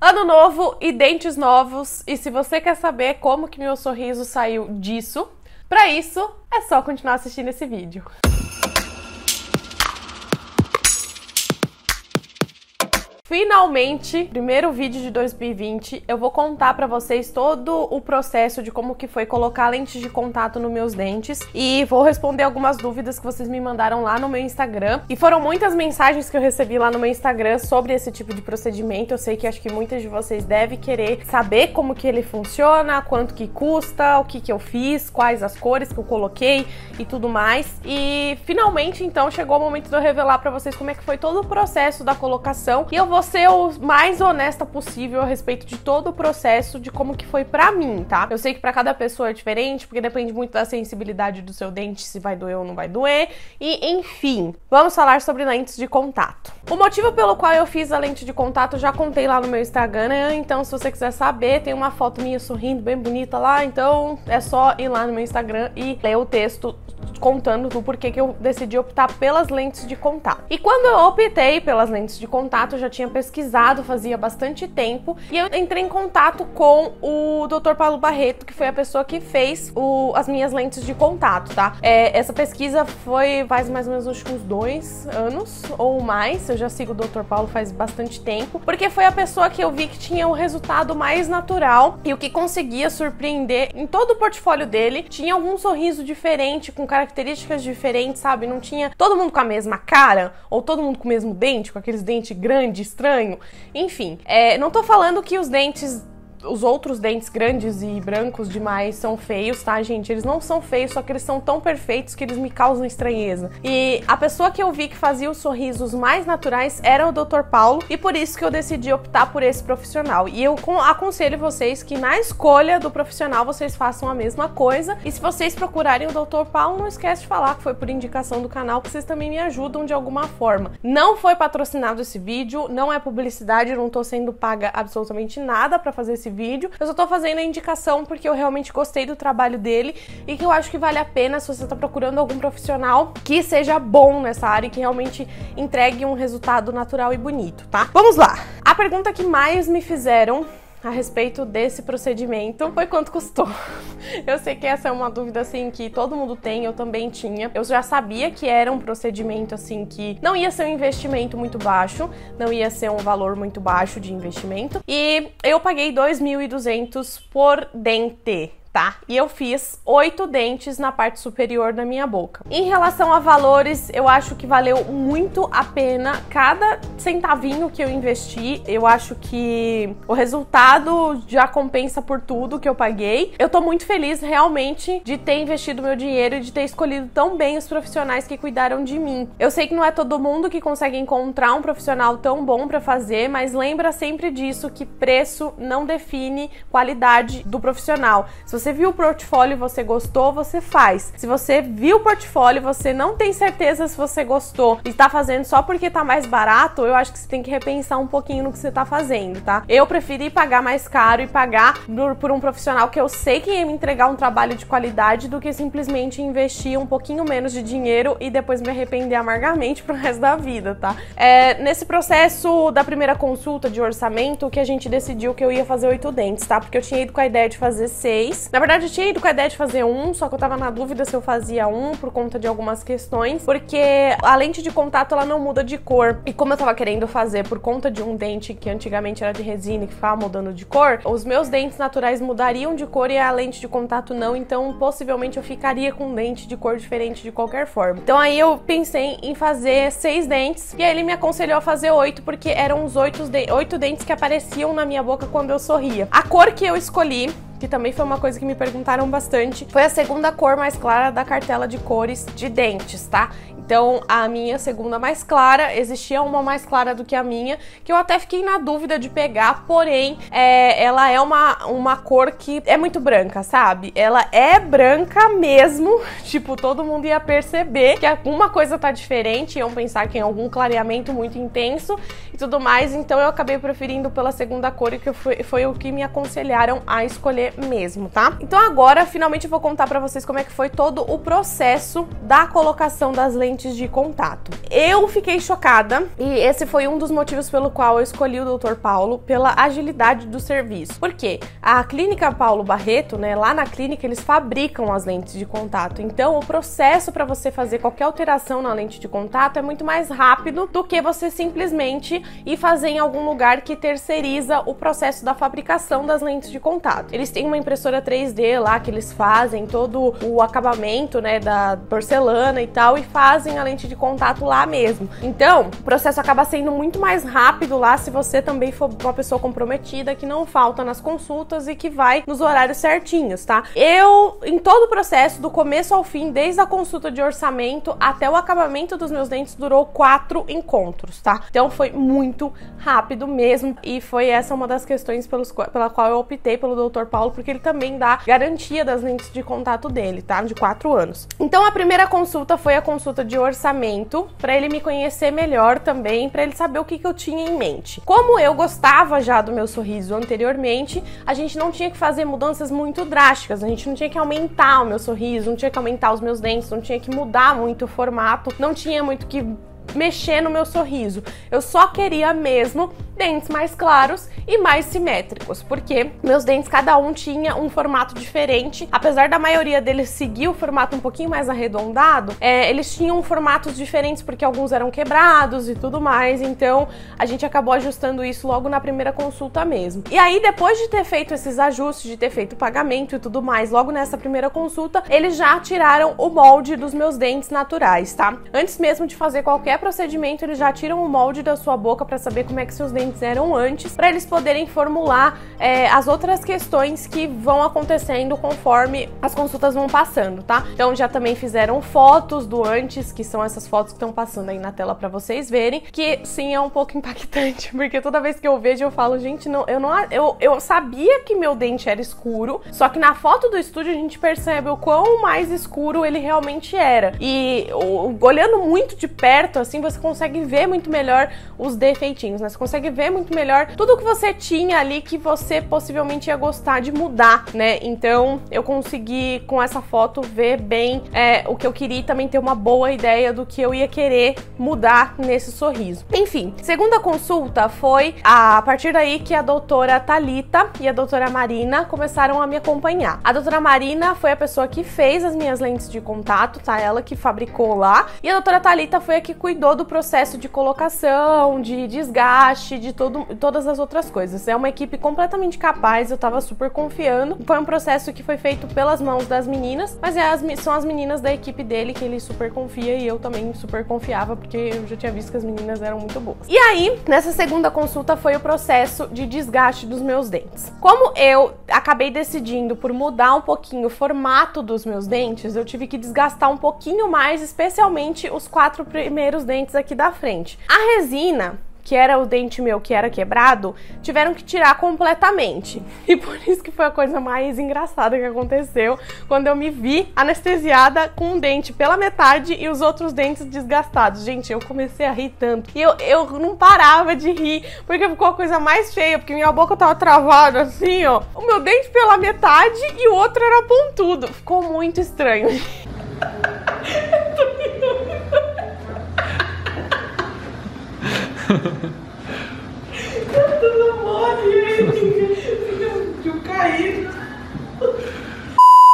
Ano novo e dentes novos, e se você quer saber como que meu sorriso saiu disso, pra isso é só continuar assistindo esse vídeo. Finalmente, primeiro vídeo de 2020, eu vou contar pra vocês todo o processo de como que foi colocar lentes de contato nos meus dentes e vou responder algumas dúvidas que vocês me mandaram lá no meu Instagram. E foram muitas mensagens que eu recebi lá no meu Instagram sobre esse tipo de procedimento. Eu sei que acho que muitas de vocês devem querer saber como que ele funciona, quanto que custa, o que que eu fiz, quais as cores que eu coloquei e tudo mais. E finalmente, então, chegou o momento de eu revelar pra vocês como é que foi todo o processo da colocação e eu vou ser o mais honesta possível a respeito de todo o processo de como que foi pra mim, tá? Eu sei que pra cada pessoa é diferente, porque depende muito da sensibilidade do seu dente, se vai doer ou não vai doer, e enfim, vamos falar sobre lentes de contato. O motivo pelo qual eu fiz a lente de contato eu já contei lá no meu Instagram, então se você quiser saber, tem uma foto minha sorrindo bem bonita lá, então é só ir lá no meu Instagram e ler o texto contando do porquê que eu decidi optar pelas lentes de contato. E quando eu optei pelas lentes de contato, eu já tinha pesquisado, fazia bastante tempo, e eu entrei em contato com o Dr. Paulo Barreto, que foi a pessoa que fez as minhas lentes de contato, tá? Essa pesquisa faz mais ou menos uns 2 anos ou mais, eu já sigo o Dr. Paulo faz bastante tempo, porque foi a pessoa que eu vi que tinha o resultado mais natural e o que conseguia surpreender em todo o portfólio dele. Tinha algum sorriso diferente, com características diferentes, sabe? Não tinha todo mundo com a mesma cara, ou todo mundo com o mesmo dente, com aqueles dentes grandes, estranho. Enfim, não tô falando que os outros dentes grandes e brancos demais são feios, tá, gente? Eles não são feios, só que eles são tão perfeitos que eles me causam estranheza. E a pessoa que eu vi que fazia os sorrisos mais naturais era o Dr. Paulo, e por isso que eu decidi optar por esse profissional. E eu aconselho vocês que na escolha do profissional vocês façam a mesma coisa. E se vocês procurarem o Dr. Paulo, não esquece de falar que foi por indicação do canal, que vocês também me ajudam de alguma forma. Não foi patrocinado esse vídeo, não é publicidade, eu não tô sendo paga absolutamente nada pra fazer esse vídeo. Eu só tô fazendo a indicação porque eu realmente gostei do trabalho dele e que eu acho que vale a pena se você tá procurando algum profissional que seja bom nessa área e que realmente entregue um resultado natural e bonito, tá? Vamos lá! A pergunta que mais me fizeram a respeito desse procedimento foi quanto custou. Eu sei que essa é uma dúvida assim que todo mundo tem, eu também tinha. Eu já sabia que era um procedimento assim que não ia ser um investimento muito baixo, não ia ser um valor muito baixo de investimento, e eu paguei 2.200 por dente, tá? E eu fiz 8 dentes na parte superior da minha boca. Em relação a valores, eu acho que valeu muito a pena cada centavinho que eu investi. Eu acho que o resultado já compensa por tudo que eu paguei. Eu tô muito feliz realmente de ter investido meu dinheiro e de ter escolhido tão bem os profissionais que cuidaram de mim. Eu sei que não é todo mundo que consegue encontrar um profissional tão bom pra fazer, mas lembra sempre disso, que preço não define qualidade do profissional. Se você viu o portfólio e você gostou, você faz. Se você viu o portfólio e você não tem certeza se você gostou e tá fazendo só porque tá mais barato, eu acho que você tem que repensar um pouquinho no que você tá fazendo, tá? Eu preferi pagar mais caro e pagar por um profissional que eu sei que ia me entregar um trabalho de qualidade do que simplesmente investir um pouquinho menos de dinheiro e depois me arrepender amargamente pro resto da vida, tá? Nesse processo da primeira consulta de orçamento que a gente decidiu que eu ia fazer 8 dentes, tá? Porque eu tinha ido com a ideia de fazer 6. Na verdade, eu tinha ido com a ideia de fazer 1, só que eu tava na dúvida se eu fazia 1 por conta de algumas questões, porque a lente de contato, ela não muda de cor. E como eu tava querendo fazer por conta de um dente que antigamente era de resina e que ficava mudando de cor, os meus dentes naturais mudariam de cor e a lente de contato não, então possivelmente eu ficaria com um dente de cor diferente de qualquer forma. Então aí eu pensei em fazer 6 dentes, e aí ele me aconselhou a fazer 8, porque eram os 8 dentes que apareciam na minha boca quando eu sorria. A cor que eu escolhi, que também foi uma coisa que me perguntaram bastante, foi a segunda cor mais clara da cartela de cores de dentes, tá? Então, a minha segunda mais clara, existia uma mais clara do que a minha, que eu até fiquei na dúvida de pegar, porém, ela é uma cor que é muito branca, sabe? Ela é branca mesmo, tipo, todo mundo ia perceber que alguma coisa tá diferente, iam pensar que tem algum clareamento muito intenso e tudo mais, então eu acabei preferindo pela segunda cor, que foi o que me aconselharam a escolher mesmo, tá? Então agora, finalmente, eu vou contar pra vocês como é que foi todo o processo da colocação das lentes lentes de contato. Eu fiquei chocada e esse foi um dos motivos pelo qual eu escolhi o Dr. Paulo, pela agilidade do serviço. Por quê? A clínica Paulo Barreto, né, lá na clínica eles fabricam as lentes de contato, então o processo para você fazer qualquer alteração na lente de contato é muito mais rápido do que você simplesmente ir fazer em algum lugar que terceiriza o processo da fabricação das lentes de contato. Eles têm uma impressora 3D lá que eles fazem todo o acabamento, né, da porcelana e tal, e fazem a lente de contato lá mesmo. Então, o processo acaba sendo muito mais rápido lá se você também for uma pessoa comprometida, que não falta nas consultas e que vai nos horários certinhos, tá? Eu, em todo o processo, do começo ao fim, desde a consulta de orçamento até o acabamento dos meus dentes, durou 4 encontros, tá? Então foi muito rápido mesmo, e foi essa uma das questões pela qual eu optei pelo Dr. Paulo, porque ele também dá garantia das lentes de contato dele, tá? De 4 anos. Então a primeira consulta foi a consulta de orçamento, para ele me conhecer melhor também, para ele saber o que eu tinha em mente. Como eu gostava já do meu sorriso anteriormente, a gente não tinha que fazer mudanças muito drásticas, a gente não tinha que aumentar o meu sorriso, não tinha que aumentar os meus dentes, não tinha que mudar muito o formato, não tinha muito que mexer no meu sorriso. Eu só queria mesmo dentes mais claros e mais simétricos, porque meus dentes, cada um tinha um formato diferente. Apesar da maioria deles seguir o formato um pouquinho mais arredondado, eles tinham formatos diferentes, porque alguns eram quebrados e tudo mais, então a gente acabou ajustando isso logo na primeira consulta mesmo. E aí, depois de ter feito esses ajustes, de ter feito o pagamento e tudo mais, logo nessa primeira consulta, eles já tiraram o molde dos meus dentes naturais, tá? Antes mesmo de fazer qualquer procedimento, eles já tiram o molde da sua boca para saber como é que seus dentes eram antes, para eles poderem formular as outras questões que vão acontecendo conforme as consultas vão passando, tá? Então já também fizeram fotos do antes, que são essas fotos que estão passando aí na tela para vocês verem, que sim, é um pouco impactante, porque toda vez que eu vejo eu falo, gente, eu sabia que meu dente era escuro, só que na foto do estúdio a gente percebe o quão mais escuro ele realmente era. E olhando muito de perto, assim, você consegue ver muito melhor os defeitinhos, né? Você consegue ver muito melhor tudo que você tinha ali que você possivelmente ia gostar de mudar, né? Então eu consegui com essa foto ver bem o que eu queria e também ter uma boa ideia do que eu ia querer mudar nesse sorriso. Enfim, segunda consulta foi a partir daí que a doutora Thalita e a doutora Marina começaram a me acompanhar. A doutora Marina foi a pessoa que fez as minhas lentes de contato, tá? Ela que fabricou lá. E a doutora Thalita foi a que cuidou do processo de colocação, de desgaste, de todas as outras coisas. É uma equipe completamente capaz, eu tava super confiando. Foi um processo que foi feito pelas mãos das meninas, mas são as meninas da equipe dele que ele super confia, e eu também super confiava, porque eu já tinha visto que as meninas eram muito boas. E aí, nessa segunda consulta foi o processo de desgaste dos meus dentes. Como eu acabei decidindo por mudar um pouquinho o formato dos meus dentes, eu tive que desgastar um pouquinho mais, especialmente os 4 primeiros dentes aqui da frente. A resina, que era o dente meu que era quebrado, tiveram que tirar completamente. E por isso que foi a coisa mais engraçada que aconteceu, quando eu me vi anestesiada com um dente pela metade e os outros dentes desgastados. Gente, eu comecei a rir tanto. E eu não parava de rir, porque ficou a coisa mais feia, porque minha boca tava travada assim, ó. O meu dente pela metade e o outro era pontudo. Ficou muito estranho. Tudo mole, fica caído.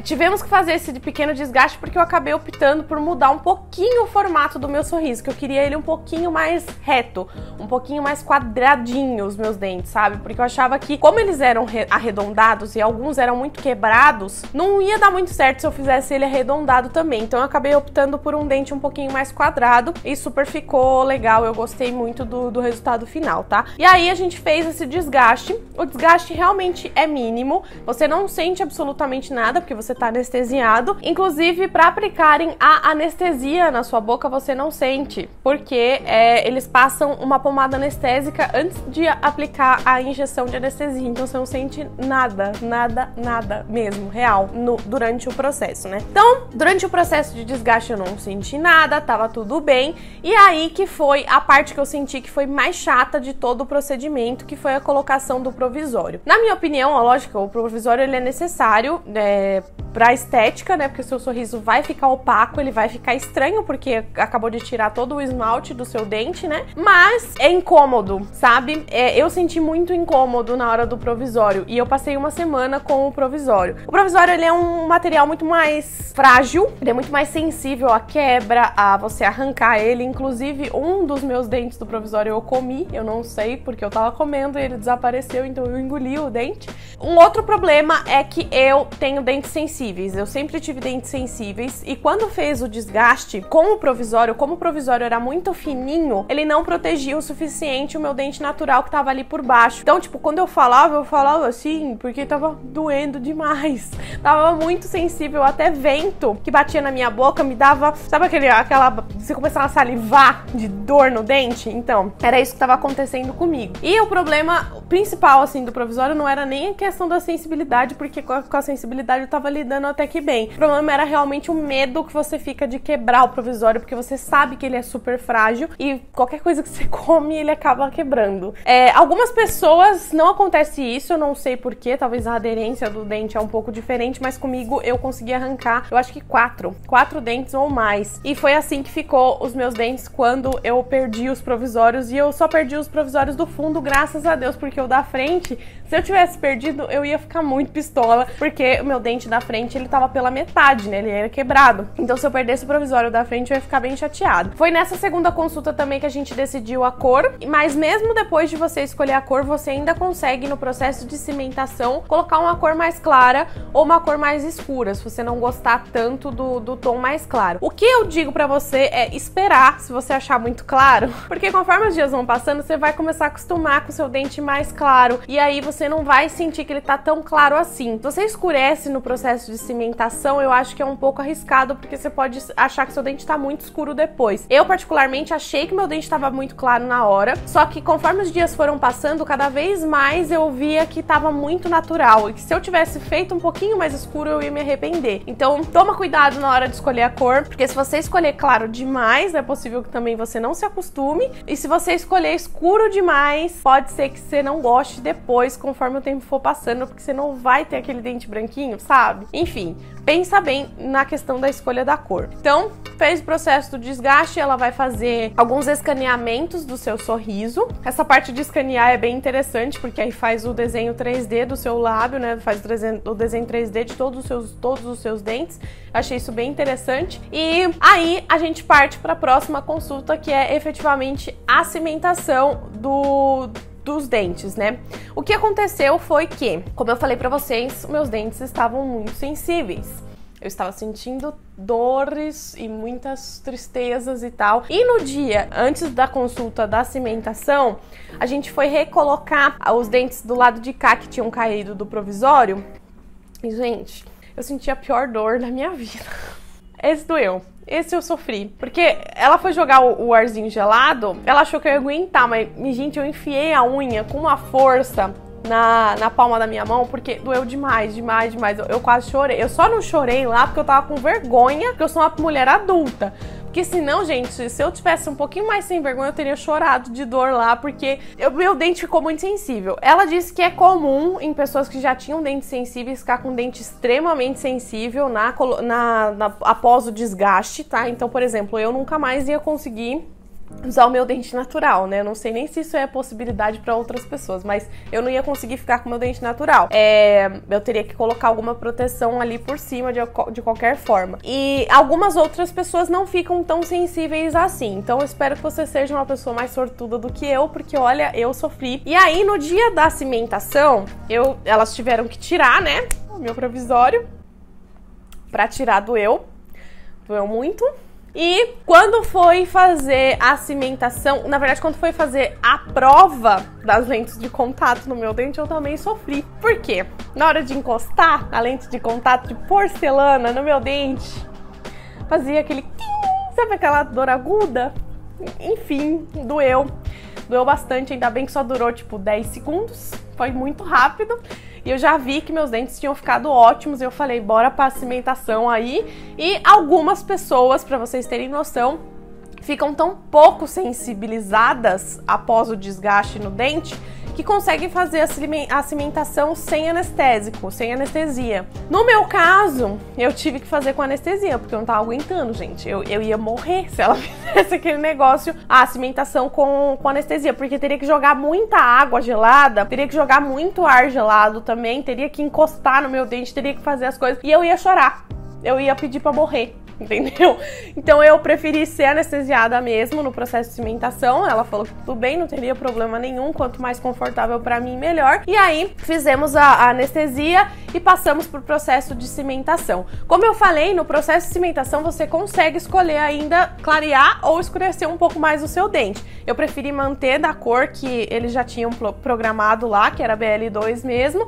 Tivemos que fazer esse pequeno desgaste porque eu acabei optando por mudar um pouquinho o formato do meu sorriso, que eu queria ele um pouquinho mais reto, um pouquinho mais quadradinho os meus dentes, sabe? Porque eu achava que, como eles eram arredondados e alguns eram muito quebrados, não ia dar muito certo se eu fizesse ele arredondado também. Então eu acabei optando por um dente um pouquinho mais quadrado e super ficou legal, eu gostei muito do resultado final, tá? E aí a gente fez esse desgaste. O desgaste realmente é mínimo, você não sente absolutamente nada, porque você tá anestesiado. Inclusive, para aplicarem a anestesia na sua boca, você não sente, porque eles passam uma pomada anestésica antes de aplicar a injeção de anestesia. Então você não sente nada, nada, nada mesmo, real, durante o processo, né? Então, durante o processo de desgaste eu não senti nada, tava tudo bem. E aí que foi a parte que eu senti que foi mais chata de todo o procedimento, que foi a colocação do provisório. Na minha opinião, lógico, o provisório ele é necessário, pra estética, né? Porque o seu sorriso vai ficar opaco, ele vai ficar estranho, porque acabou de tirar todo o esmalte do seu dente, né? Mas é incômodo, sabe? Eu senti muito incômodo na hora do provisório e eu passei uma semana com o provisório. O provisório, ele é um material muito mais frágil, ele é muito mais sensível à quebra, a você arrancar ele. Inclusive, um dos meus dentes do provisório eu comi, eu não sei porque eu tava comendo e ele desapareceu, então eu engoli o dente. Um outro problema é que eu tenho dentes sensíveis, eu sempre tive dentes sensíveis e quando fez o desgaste com o provisório, como o provisório era muito fininho, ele não protegia o suficiente o meu dente natural que tava ali por baixo. Então, tipo, quando eu falava assim, porque tava doendo demais. Tava muito sensível, até vento que batia na minha boca me dava, sabe você começava a salivar de dor no dente? Então, era isso que tava acontecendo comigo. E o problema principal, assim, do provisório não era nem a questão da sensibilidade, porque com a sensibilidade eu tava lidando até que bem. O problema era realmente o medo que você fica de quebrar o provisório, porque você sabe que ele é super frágil e qualquer coisa que você come, ele acaba quebrando. Algumas pessoas não acontece isso, eu não sei porquê, talvez a aderência do dente é um pouco diferente, mas comigo eu consegui arrancar, eu acho que quatro dentes ou mais. E foi assim que ficou os meus dentes quando eu perdi os provisórios, e eu só perdi os provisórios do fundo, graças a Deus, porque o da frente, se eu tivesse perdido, eu ia ficar muito pistola, porque o meu dente da frente, ele tava pela metade, né, ele era quebrado. Então, se eu perdesse o provisório da frente, eu ia ficar bem chateada. Foi nessa segunda consulta também que a gente decidiu a cor, mas mesmo depois de você escolher a cor, você ainda consegue, no processo de cimentação, colocar uma cor mais clara ou uma cor mais escura, se você não gostar tanto do tom mais claro. O que eu digo pra você é esperar, se você achar muito claro, porque conforme os dias vão passando, você vai começar a acostumar com o seu dente mais claro, e aí você não vai sentir que ele tá tão claro assim. Se você escurece no processo de cimentação, eu acho que é um pouco arriscado, porque você pode achar que seu dente tá muito escuro depois. Eu, particularmente, achei que meu dente tava muito claro na hora, só que conforme os dias foram passando, cada vez mais eu via que tava muito natural, e que se eu tivesse feito um pouquinho mais escuro, eu ia me arrepender. Então, toma cuidado na hora de escolher a cor, porque se você escolher claro demais, é possível que também você não se acostume, e se você escolher escuro demais, pode ser que você não goste depois, conforme o tempo for passando, porque você não vai ter aquele dente branquinho, sabe? Enfim, pensa bem na questão da escolha da cor. Então, fez o processo do desgaste, ela vai fazer alguns escaneamentos do seu sorriso. Essa parte de escanear é bem interessante, porque aí faz o desenho 3D do seu lábio, né? Faz o desenho 3D de todos os seus dentes. Achei isso bem interessante. E aí a gente parte para a próxima consulta, que é efetivamente a cimentação dos dentes, né? O que aconteceu foi que, como eu falei pra vocês, meus dentes estavam muito sensíveis. Eu estava sentindo dores e muitas tristezas e tal. E no dia antes da consulta da cimentação, a gente foi recolocar os dentes do lado de cá que tinham caído do provisório. E, gente, eu senti a pior dor da minha vida. Esse doeu. Esse eu sofri, porque ela foi jogar o arzinho gelado, ela achou que eu ia aguentar, mas, gente, eu enfiei a unha com uma força na palma da minha mão, porque doeu demais. Eu quase chorei. Eu só não chorei lá porque eu tava com vergonha, porque eu sou uma mulher adulta. Porque senão, gente, se eu tivesse um pouquinho mais sem vergonha, eu teria chorado de dor lá, porque meu dente ficou muito sensível. Ela disse que é comum em pessoas que já tinham dentes sensíveis ficar com dente extremamente sensível após o desgaste, tá? Então, por exemplo, eu nunca mais ia conseguir usar o meu dente natural, né? Eu não sei nem se isso é possibilidade para outras pessoas, mas eu não ia conseguir ficar com o meu dente natural. Eu teria que colocar alguma proteção ali por cima de qualquer forma. E algumas outras pessoas não ficam tão sensíveis assim. Então eu espero que você seja uma pessoa mais sortuda do que eu, porque olha, eu sofri. E aí no dia da cimentação, elas tiveram que tirar, né, o meu provisório. Pra tirar doeu muito. E quando foi fazer a cimentação, na verdade, quando foi fazer a prova das lentes de contato no meu dente, eu também sofri. Por quê? Na hora de encostar a lente de contato de porcelana no meu dente, fazia aquele... Sabe aquela dor aguda? Enfim, doeu. Doeu bastante, ainda bem que só durou, tipo, 10 segundos. Foi muito rápido. E eu já vi que meus dentes tinham ficado ótimos. E eu falei, bora pra cimentação aí. E algumas pessoas, pra vocês terem noção, ficam tão pouco sensibilizadas após o desgaste no dente que conseguem fazer a cimentação sem anestésico, sem anestesia. No meu caso, eu tive que fazer com anestesia, porque eu não tava aguentando, gente. Eu ia morrer se ela fizesse aquele negócio, a cimentação com anestesia, porque teria que jogar muita água gelada, teria que jogar muito ar gelado também, teria que encostar no meu dente, teria que fazer as coisas, e eu ia chorar. Eu ia pedir pra morrer. Entendeu? Então eu preferi ser anestesiada mesmo no processo de cimentação. Ela falou que tudo bem, não teria problema nenhum, quanto mais confortável pra mim, melhor. E aí fizemos a anestesia e passamos pro processo de cimentação. Como eu falei, no processo de cimentação você consegue escolher ainda clarear ou escurecer um pouco mais o seu dente. Eu preferi manter da cor que eles já tinham programado lá, que era BL2 mesmo.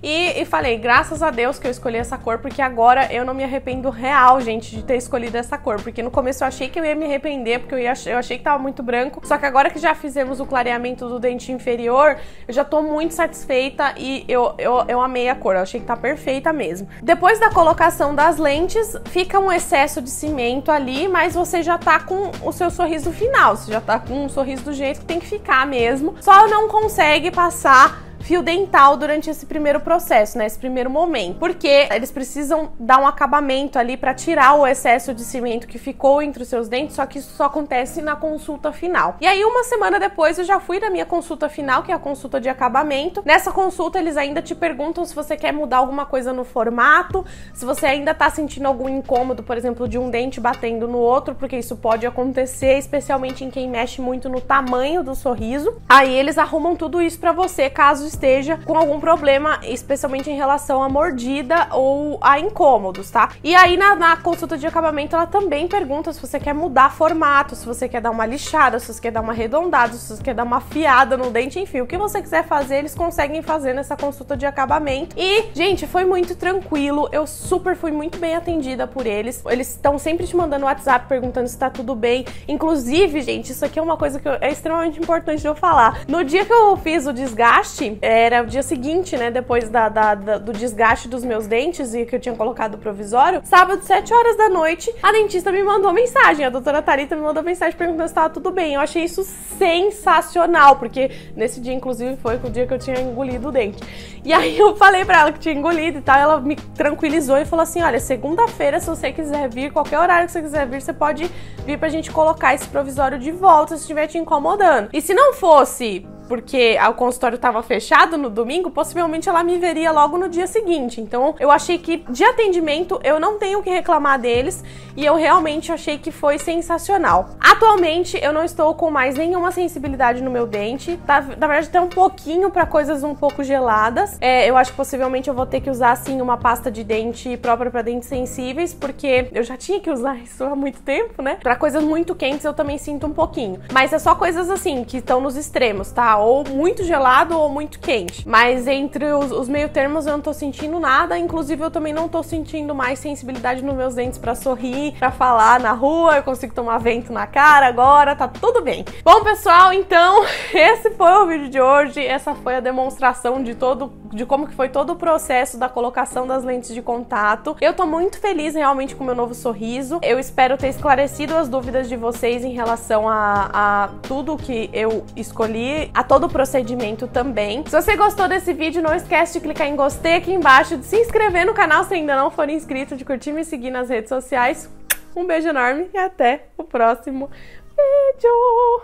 E falei, graças a Deus que eu escolhi essa cor, porque agora eu não me arrependo real, gente, de ter escolhido essa cor. Porque no começo eu achei que eu ia me arrepender, porque eu achei que tava muito branco. Só que agora que já fizemos o clareamento do dente inferior, eu já tô muito satisfeita e eu amei a cor. Eu achei que tá perfeita mesmo. Depois da colocação das lentes, fica um excesso de cimento ali, mas você já tá com o seu sorriso final. Você já tá com um sorriso do jeito que tem que ficar mesmo. Só não consegue passar fio dental durante esse primeiro processo, né? Esse primeiro momento. Porque eles precisam dar um acabamento ali pra tirar o excesso de cimento que ficou entre os seus dentes, só que isso só acontece na consulta final. E aí, uma semana depois, eu já fui na minha consulta final, que é a consulta de acabamento. Nessa consulta, eles ainda te perguntam se você quer mudar alguma coisa no formato, se você ainda tá sentindo algum incômodo, por exemplo, de um dente batendo no outro, porque isso pode acontecer, especialmente em quem mexe muito no tamanho do sorriso. Aí eles arrumam tudo isso pra você, caso esteja com algum problema, especialmente em relação à mordida ou a incômodos, tá? E aí na consulta de acabamento ela também pergunta se você quer mudar formato, se você quer dar uma lixada, se você quer dar uma arredondada, se você quer dar uma afiada no dente, enfim, o que você quiser fazer, eles conseguem fazer nessa consulta de acabamento. E, gente, foi muito tranquilo, eu fui muito bem atendida por eles. Eles estão sempre te mandando WhatsApp perguntando se tá tudo bem. Inclusive, gente, isso aqui é uma coisa que é extremamente importante de eu falar. No dia que eu fiz o desgaste, era o dia seguinte, né, depois do desgaste dos meus dentes e que eu tinha colocado o provisório, sábado, 7 horas da noite, a dentista me mandou mensagem, a doutora Thalita me mandou mensagem perguntando se tava tudo bem. Eu achei isso sensacional, porque nesse dia, inclusive, foi o dia que eu tinha engolido o dente. E aí eu falei pra ela que tinha engolido e tal, ela me tranquilizou e falou assim, olha, segunda-feira, se você quiser vir, qualquer horário que você quiser vir, você pode vir pra gente colocar esse provisório de volta se estiver te incomodando. E se não fosse porque o consultório estava fechado no domingo, possivelmente ela me veria logo no dia seguinte. Então eu achei que de atendimento eu não tenho o que reclamar deles e eu realmente achei que foi sensacional. Atualmente eu não estou com mais nenhuma sensibilidade no meu dente, tá, na verdade até um pouquinho para coisas um pouco geladas. Eu acho que possivelmente eu vou ter que usar assim uma pasta de dente própria para dentes sensíveis, porque eu já tinha que usar isso há muito tempo, né? Para coisas muito quentes eu também sinto um pouquinho, mas é só coisas assim que estão nos extremos, tá? Ou muito gelado ou muito quente. Mas entre os meio termos eu não tô sentindo nada. Inclusive eu também não tô sentindo mais sensibilidade nos meus dentes pra sorrir, pra falar na rua. Eu consigo tomar vento na cara agora, tá tudo bem. Bom, pessoal, então esse foi o vídeo de hoje. Essa foi a demonstração de como que foi todo o processo da colocação das lentes de contato. Eu tô muito feliz realmente com o meu novo sorriso. Eu espero ter esclarecido as dúvidas de vocês em relação a tudo que eu escolhi, a todo o procedimento também. Se você gostou desse vídeo, não esquece de clicar em gostei aqui embaixo, de se inscrever no canal se ainda não for inscrito, de curtir e me seguir nas redes sociais. Um beijo enorme e até o próximo vídeo!